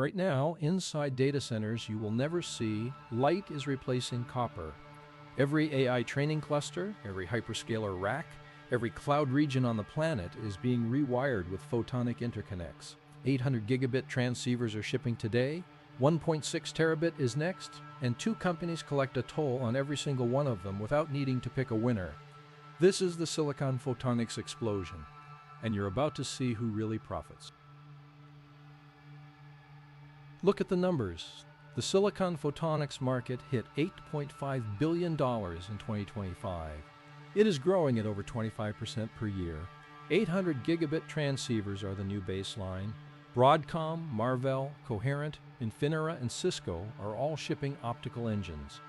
Right now, inside data centers, you will never see light is replacing copper. Every AI training cluster, every hyperscaler rack, every cloud region on the planet is being rewired with photonic interconnects. 800 gigabit transceivers are shipping today, 1.6 terabit is next, and 2 companies collect a toll on every single one of them without needing to pick a winner. This is the silicon photonics explosion, and you're about to see who really profits. Look at the numbers. The silicon photonics market hit $8.5 billion in 2025. It is growing at over 25% per year. 800 gigabit transceivers are the new baseline. Broadcom, Marvell, Coherent, Infinera, and Cisco are all shipping optical engines.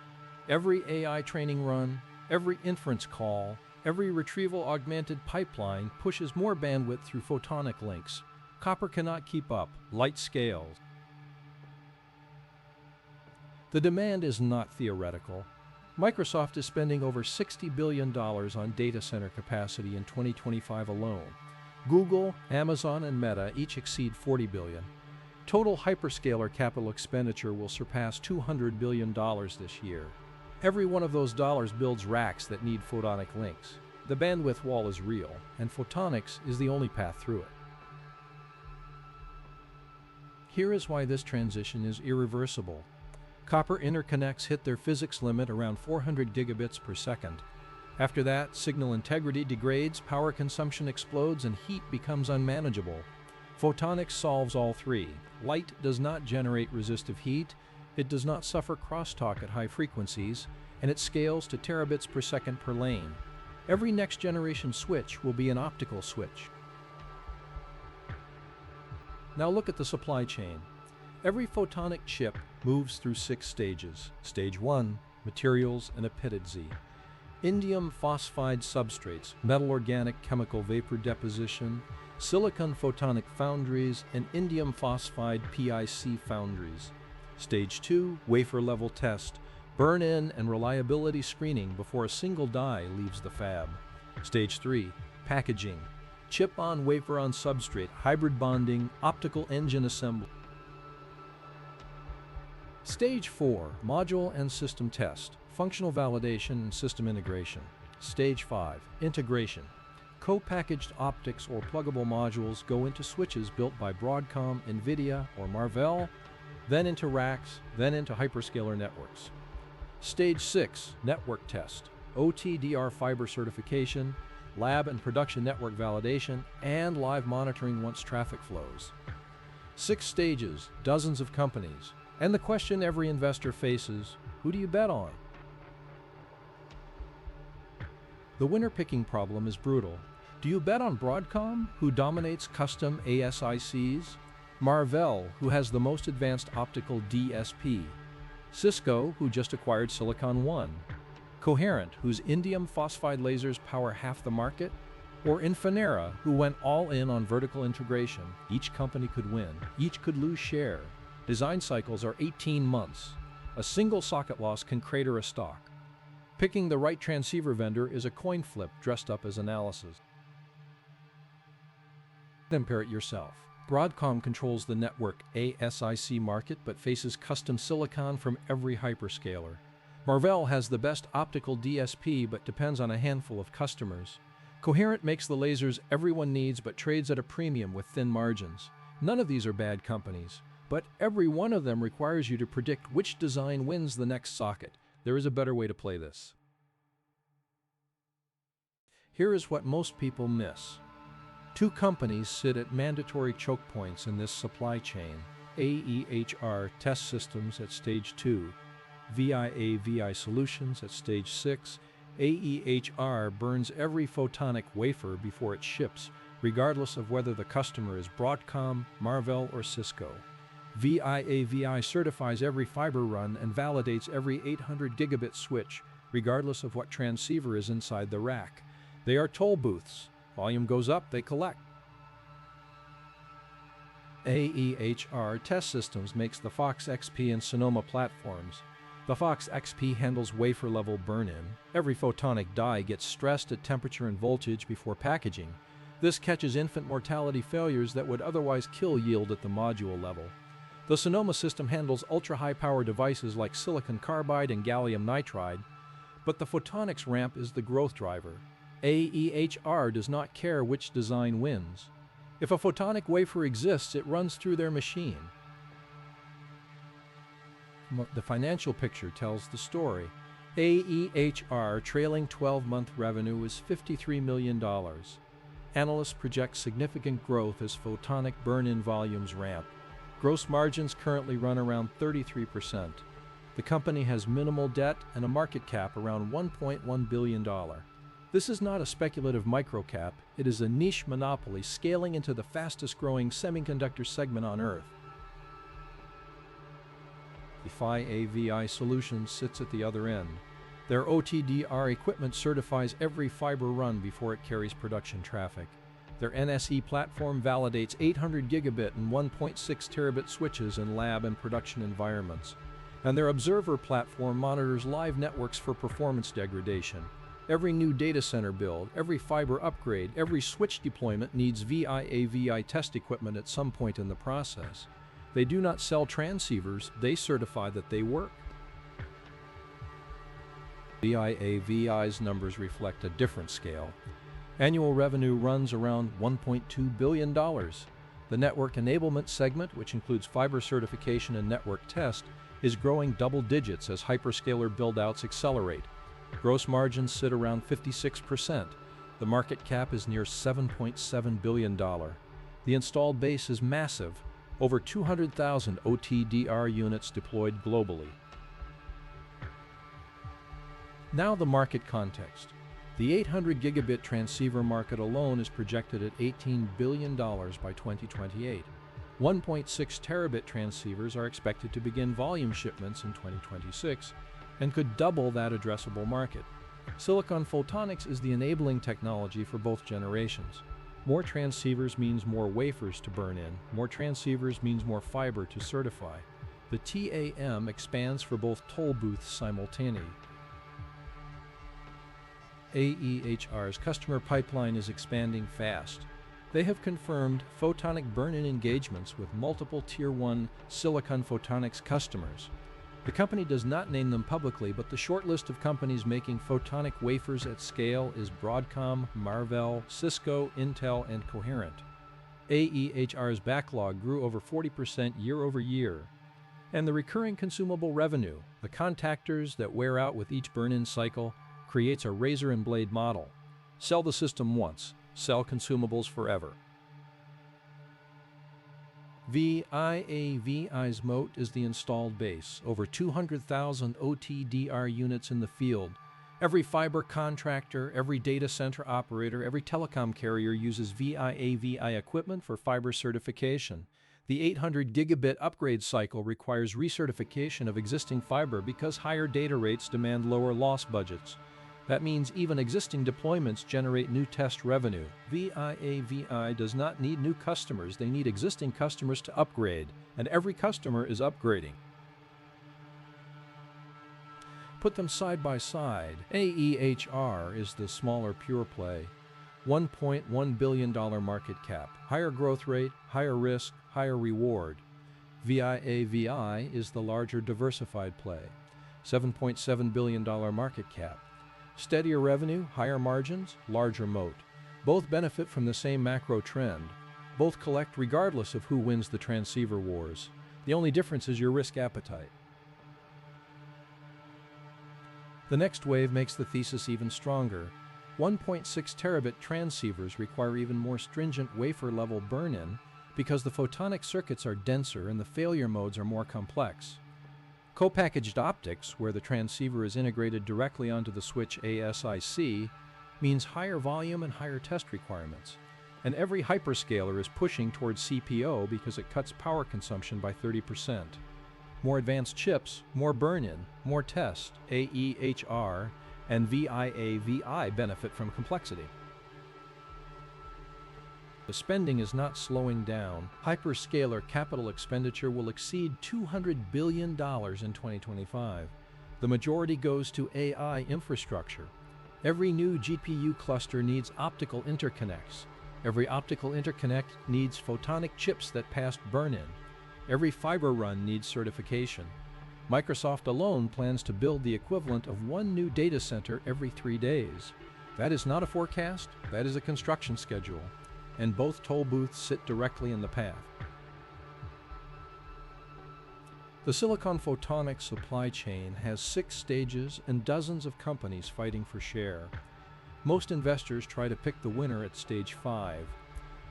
Every AI training run, every inference call, every retrieval-augmented pipeline pushes more bandwidth through photonic links. Copper cannot keep up. Light scales. The demand is not theoretical. Microsoft is spending over $60 billion on data center capacity in 2025 alone. Google, Amazon, and Meta each exceed $40 billion. Total hyperscaler capital expenditure will surpass $200 billion this year. Every one of those dollars builds racks that need photonic links. The bandwidth wall is real, and photonics is the only path through it. Here is why this transition is irreversible. Copper interconnects hit their physics limit around 400 gigabits per second. After that, signal integrity degrades, power consumption explodes, and heat becomes unmanageable. Photonics solves all three. Light does not generate resistive heat, it does not suffer crosstalk at high frequencies, and it scales to terabits per second per lane. Every next-generation switch will be an optical switch. Now look at the supply chain. Every photonic chip moves through 6 stages. Stage 1, materials and epitaxy. Indium phosphide substrates, metal organic chemical vapor deposition, silicon photonic foundries, and indium phosphide PIC foundries. Stage 2, wafer level test, burn-in and reliability screening before a single die leaves the fab. Stage 3, packaging, chip-on wafer-on substrate, hybrid bonding, optical engine assembly. Stage 4, module and system test, functional validation and system integration. Stage 5, integration. Co-packaged optics or pluggable modules go into switches built by Broadcom, NVIDIA, or Marvell, then into racks, then into hyperscaler networks. Stage 6, network test, OTDR fiber certification, lab and production network validation, and live monitoring once traffic flows. 6 stages, dozens of companies. And the question every investor faces, who do you bet on? The winner-picking problem is brutal. Do you bet on Broadcom, who dominates custom ASICs? Marvell, who has the most advanced optical DSP? Cisco, who just acquired Silicon One? Coherent, whose indium phosphide lasers power half the market? Or Infinera, who went all in on vertical integration? Each company could win, each could lose share. Design cycles are 18 months. A single socket loss can crater a stock. Picking the right transceiver vendor is a coin flip dressed up as analysis. Compare it yourself. Broadcom controls the network ASIC market but faces custom silicon from every hyperscaler. Marvell has the best optical DSP but depends on a handful of customers. Coherent makes the lasers everyone needs but trades at a premium with thin margins. None of these are bad companies, but every one of them requires you to predict which design wins the next socket. There is a better way to play this. Here is what most people miss. 2 companies sit at mandatory choke points in this supply chain. AEHR Test Systems at Stage 2, VIAVI Solutions at Stage 6. AEHR burns every photonic wafer before it ships, regardless of whether the customer is Broadcom, Marvell, or Cisco. VIAVI certifies every fiber run and validates every 800 gigabit switch, regardless of what transceiver is inside the rack. They are toll booths. Volume goes up, they collect. AEHR Test Systems makes the Fox XP and Sonoma platforms. The Fox XP handles wafer-level burn-in. Every photonic die gets stressed at temperature and voltage before packaging. This catches infant mortality failures that would otherwise kill yield at the module level. The Sonoma system handles ultra-high power devices like silicon carbide and gallium nitride, but the photonics ramp is the growth driver. AEHR does not care which design wins. If a photonic wafer exists, it runs through their machine. The financial picture tells the story. AEHR trailing 12-month revenue is $53 million. Analysts project significant growth as photonic burn-in volumes ramp. Gross margins currently run around 33%. The company has minimal debt and a market cap around $1.1 billion. This is not a speculative microcap, it is a niche monopoly scaling into the fastest-growing semiconductor segment on Earth. The VIAVI Solutions sits at the other end. Their OTDR equipment certifies every fiber run before it carries production traffic. Their NSE platform validates 800 gigabit and 1.6 terabit switches in lab and production environments. And their Observer platform monitors live networks for performance degradation. Every new data center build, every fiber upgrade, every switch deployment needs VIAVI test equipment at some point in the process. They do not sell transceivers, they certify that they work. VIAVI's numbers reflect a different scale. Annual revenue runs around $1.2 billion. The network enablement segment, which includes fiber certification and network test, is growing double digits as hyperscaler build-outs accelerate. Gross margins sit around 56%. The market cap is near $7.7 billion. The installed base is massive, over 200,000 OTDR units deployed globally. Now the market context. The 800 gigabit transceiver market alone is projected at $18 billion by 2028. 1.6 terabit transceivers are expected to begin volume shipments in 2026 and could double that addressable market. Silicon photonics is the enabling technology for both generations. More transceivers means more wafers to burn in. More transceivers means more fiber to certify. The TAM expands for both toll booths simultaneously. AEHR's customer pipeline is expanding fast. They have confirmed photonic burn-in engagements with multiple Tier 1 silicon photonics customers. The company does not name them publicly, but the short list of companies making photonic wafers at scale is Broadcom, Marvell, Cisco, Intel, and Coherent. AEHR's backlog grew over 40% year over year. And the recurring consumable revenue, the contactors that wear out with each burn-in cycle, creates a razor and blade model. Sell the system once, sell consumables forever. VIAVI's moat is the installed base, over 200,000 OTDR units in the field. Every fiber contractor, every data center operator, every telecom carrier uses VIAVI equipment for fiber certification. The 800 gigabit upgrade cycle requires recertification of existing fiber because higher data rates demand lower loss budgets. That means even existing deployments generate new test revenue. VIAVI does not need new customers, they need existing customers to upgrade, and every customer is upgrading. Put them side by side. AEHR is the smaller pure play. $1.1 billion market cap, higher growth rate, higher risk, higher reward. VIAVI is the larger diversified play. $7.7 billion market cap. Steadier revenue, higher margins, larger moat. Both benefit from the same macro trend. Both collect regardless of who wins the transceiver wars. The only difference is your risk appetite. The next wave makes the thesis even stronger. 1.6 terabit transceivers require even more stringent wafer-level burn-in because the photonic circuits are denser and the failure modes are more complex. Co-packaged optics, where the transceiver is integrated directly onto the switch ASIC, means higher volume and higher test requirements. And every hyperscaler is pushing towards CPO because it cuts power consumption by 30%. More advanced chips, more burn-in, more test, AEHR, and VIAVI benefit from complexity. The spending is not slowing down. Hyperscaler capital expenditure will exceed $200 billion in 2025. The majority goes to AI infrastructure. Every new GPU cluster needs optical interconnects. Every optical interconnect needs photonic chips that pass burn-in. Every fiber run needs certification. Microsoft alone plans to build the equivalent of one new data center every 3 days. That is not a forecast, that is a construction schedule, and both toll booths sit directly in the path. The silicon photonics supply chain has 6 stages and dozens of companies fighting for share. Most investors try to pick the winner at stage 5.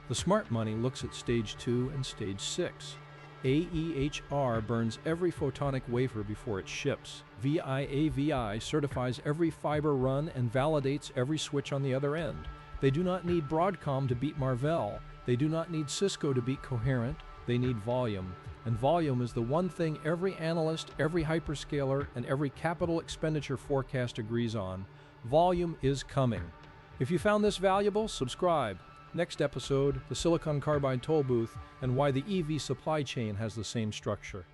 The smart money looks at stage 2 and stage 6. AEHR burns every photonic wafer before it ships. VIAVI certifies every fiber run and validates every switch on the other end. They do not need Broadcom to beat Marvell. They do not need Cisco to beat Coherent. They need volume. And volume is the one thing every analyst, every hyperscaler, and every capital expenditure forecast agrees on. Volume is coming. If you found this valuable, subscribe. Next episode, the silicon carbide toll booth and why the EV supply chain has the same structure.